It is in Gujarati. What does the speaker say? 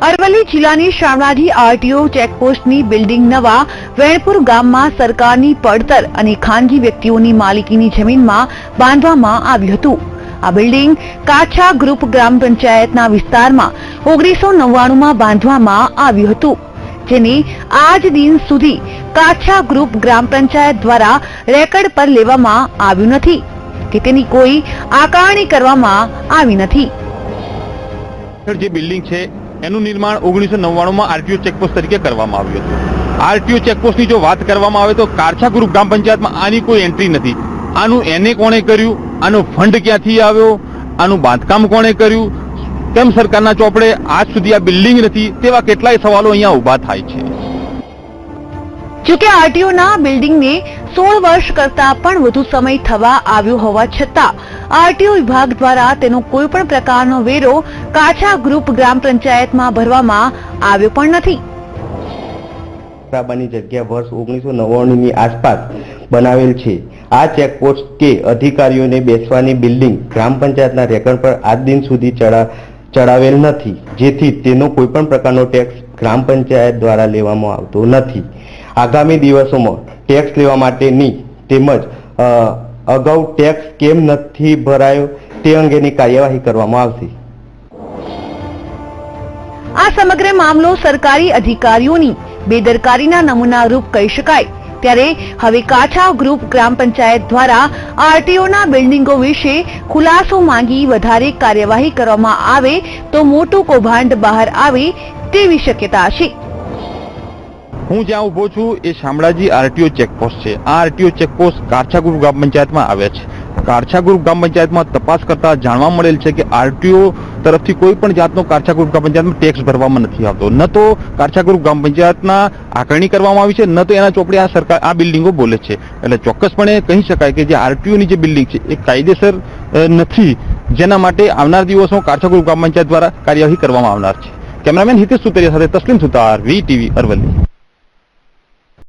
અરવલ્લી જિલ્લાની શામળાજી આરટીઓ ચેકપોસ્ટની બિલ્ડિંગ નવા વેણપુર ગામમાં સરકારની પડતર અને ખાનગી વ્યક્તિઓની માલિકીની જમીનમાં બાંધવામાં આવ્યું હતું। આ બિલ્ડિંગ કાછા ગ્રુપ ગ્રામ પંચાયતના વિસ્તારમાં 1999માં બાંધવામાં આવ્યું હતું, જેને આજ દિન સુધી કાછા ગ્રુપ ગ્રામ પંચાયત દ્વારા રેકર્ડ પર લેવામાં આવ્યું નથી કે તેની કોઈ આકારણી કરવામાં આવી નથી। જે બિલ્ડિંગ છે એનું નિર્માણ 1999માં આરટીઓ ચેકપોસ્ટ તરીકે કરવામાં આવ્યું હતું। આરટીઓ ચેકપોસ્ટની જો વાત કરવામાં આવે તો કાછા ગ્રુપ ગ્રામ પંચાયતમાં આની કોઈ એન્ટ્રી નથી। આનું એને કોણે કર્યું, આનો ફંડ ક્યાંથી આવ્યો, આનું બાંધકામ કોણે કર્યું, કેમ સરકારના ચોપડે આજ સુધી આ બિલ્ડિંગ નથી, તેવા કેટલાય સવાલો અહીંયા ઉભા થાય છે। જોકે આરટીઓના બિલ્ડિંગને 16 વર્ષ કરતા પણ વધુ સમય થવા આવ્યો હોવા છતાં આરટીઓ વિભાગ દ્વારા તેનો કોઈ પણ પ્રકારનો વેરો કાછા ગ્રુપ ગ્રામ પંચાયતમાં ભરવામાં આવ્યો પણ નથી। ની જગ્યા વર્ષ 1999 ની આસપાસ બનાવેલ છે। આ ચેકપોસ્ટ કે અધિકારીઓને બેસવાની બિલ્ડિંગ ગ્રામ પંચાયતના રેકર્ડ પર આજ દિન સુધી ચડાવેલ નથી, જેથી તેનો કોઈ પણ પ્રકારનો ટેક્સ ગ્રામ પંચાયત દ્વારા લેવામાં આવતો નથી। આગામી દિવસોમાં ટેક્સ લેવા માટેની તેમજ અગાઉ ટેક્સ કેમ નથી ભરાયો તે અંગેની કાર્યવાહી કરવામાં આવશે। આ સમગ્ર મામલો સરકારી અધિકારીઓની બેદરકારીના નમૂનારૂપ કહી શકાય। ત્યારે હવે કાછા ગ્રુપ ગ્રામ પંચાયત દ્વારા આરટીઓના બિલ્ડિંગો વિશે ખુલાસો માંગી વધારે કાર્યવાહી કરવામાં આવે તો મોટું કૌભાંડ બહાર આવે તેવી શક્યતા છે। હું જ્યાં ઉભો છું એ શામળાજી આરટીઓ ચેકપોસ્ટ છે। આ આરટીઓ ચેકપોસ્ટ કાછા ગ્રુપ ગ્રામ પંચાયતમાં આવે છે। કાછા ગ્રુપ ગ્રામ પંચાયતમાં તપાસ કરતા જાણવા મળેલ છે કે આરટીઓ તરફથી કોઈ પણ જાતનો કાછા ગ્રુપ ગ્રામ પંચાયતમાં ટેક્સ ભરવામાં નથી આવતો। ન તો કાછા ગ્રુપ ગ્રામ પંચાયતના આકારણી કરવામાં આવી છે, ન તો એના ચોપડે આ સરકાર આ બિલ્ડિંગો બોલે છે। એટલે ચોક્કસપણે કહી શકાય કે જે આરટીઓની જે બિલ્ડિંગ છે એ કાયદેસર નથી, જેના માટે આવનાર દિવસોમાં કાછા ગ્રુપ ગ્રામ પંચાયત દ્વારા કાર્યવાહી કરવામાં આવનાર છે। કેમેરામેન હિતેશ સુતરિયા સાથે તસ્લીમ સુતાર, વીટીવી અરવલ્લી।